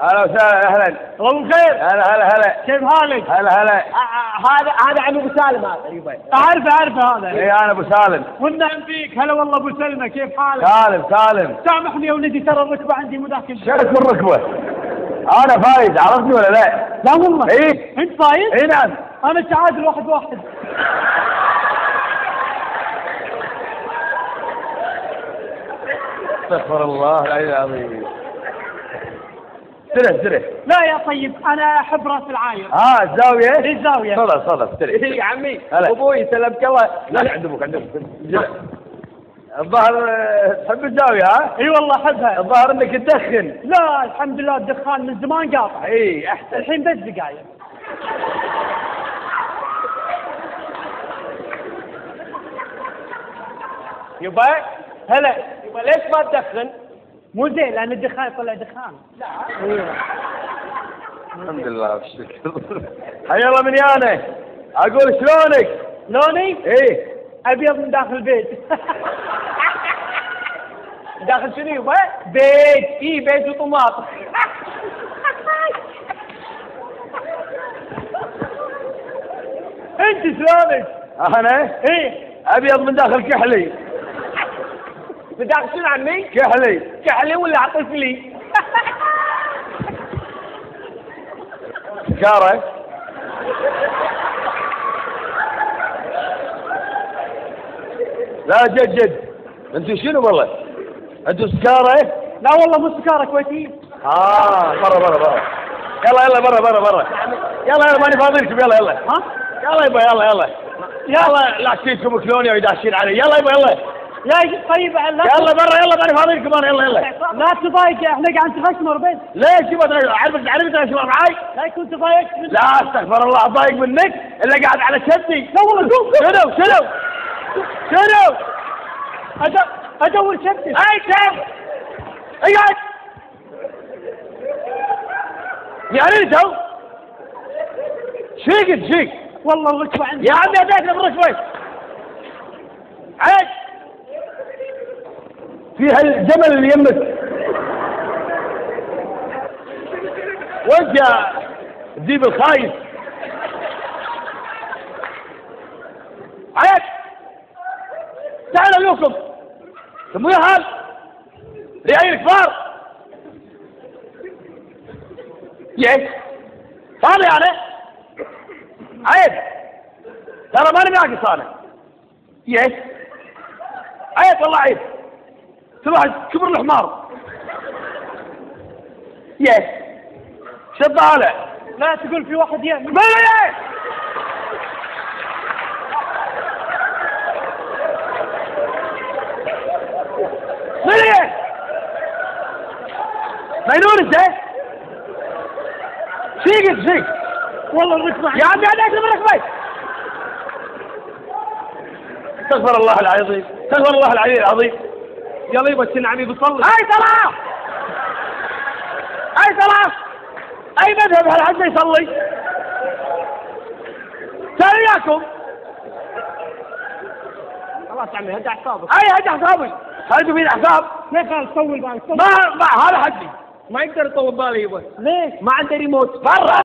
هلا وسهلا اهلا. والله بخير. هلا هلا هلا. كيف حالك؟ هلا هلا. هذا عم ابو سالم هذا. اعرفه هذا. اي انا ابو سالم. والنعم فيك. هلا والله ابو سلمى، كيف حالك؟ سالم. سامحني يا ولدي، ترى الركبه عندي مذاكر. شرف الركبه. انا فايز، عرفتني ولا لا؟ لا والله. ايه انت فايز؟ اي نعم. انا تعادل 1-1. استغفر الله العلي العظيم. سره. لا يا طيب، انا احب راس العاير. الزاويه؟ ايه الزاويه؟ صدق سره. ايه يا عمي. هلا. ابوي سلمك الله. لا عند ابوك الظاهر تحب الزاويه ها؟ اي والله احبها. الظاهر انك تدخن. لا الحمد لله الدخان من زمان قاطع. اي احسن. الحين بس دقايق. يبا هلا يبا ليش ما تدخن؟ مو زين لان الدخان يطلع دخان. لا الحمد لله والشكر. حيا الله من يانا. اقول شلونك؟ لوني؟ ايه ابيض من داخل البيت. داخل شنو يبا؟ بيت. بيت وطماط. انت شلونك؟ انا؟ ايه ابيض من داخل كحلي. من داخل شنو عمي؟ كحلي ولا عطفلي؟ سكارة. لا جد انتوا شنو والله؟ انتوا سكارة؟ لا والله مو سكارة، كويتيين. برا. يلا برا. يلا ماني فاضيلكم. يلا. ها؟ يلا لا تشيلكم كلونيا ويداشين علي. يلا يلا. يا طيب لا يلا برا ماني فاضيلكم انا. يلا. لا تضايق، احنا قاعد نتغشمر بس. ليش يبغى عرفت ايش معاي؟ لا يكون تضايقت مني. لا استغفر الله، اضايق منك الا قاعد على شدي. لا والله شوف. شنو؟ ادور شبتي. اقعد. يعني تو شيك والله الركبه عندي. يا عمي اديتنا بالركبه. عاد في هالجبل اللي يمك. وانت يا الذيب الخايف. عاد تعال لكم. مو يا هال رياي الكبار. فاضي يعني؟ عيب ترى ماني ناقص انا. عيب والله عيب. تروح كبر الحمار. شد طالع. لا تقول في واحد يا ما له مجنون انت؟ شيك والله الركبه يا عمي عليك بالركبه. استغفر الله العظيم. استغفر الله العلي العظيم. يلا يبا كنا عمي بيصلي. اي صلاة اي مذهب هالحد يصلي؟ سرياكم. خلاص عمي هدى اعصابك. هدى اعصابي. خليتوا فيني اعصاب. ليه قال طول بالك؟ ما هذا حدي. ما يقدر يطول بالي يبا. ليش؟ ما عنده ريموت. برا.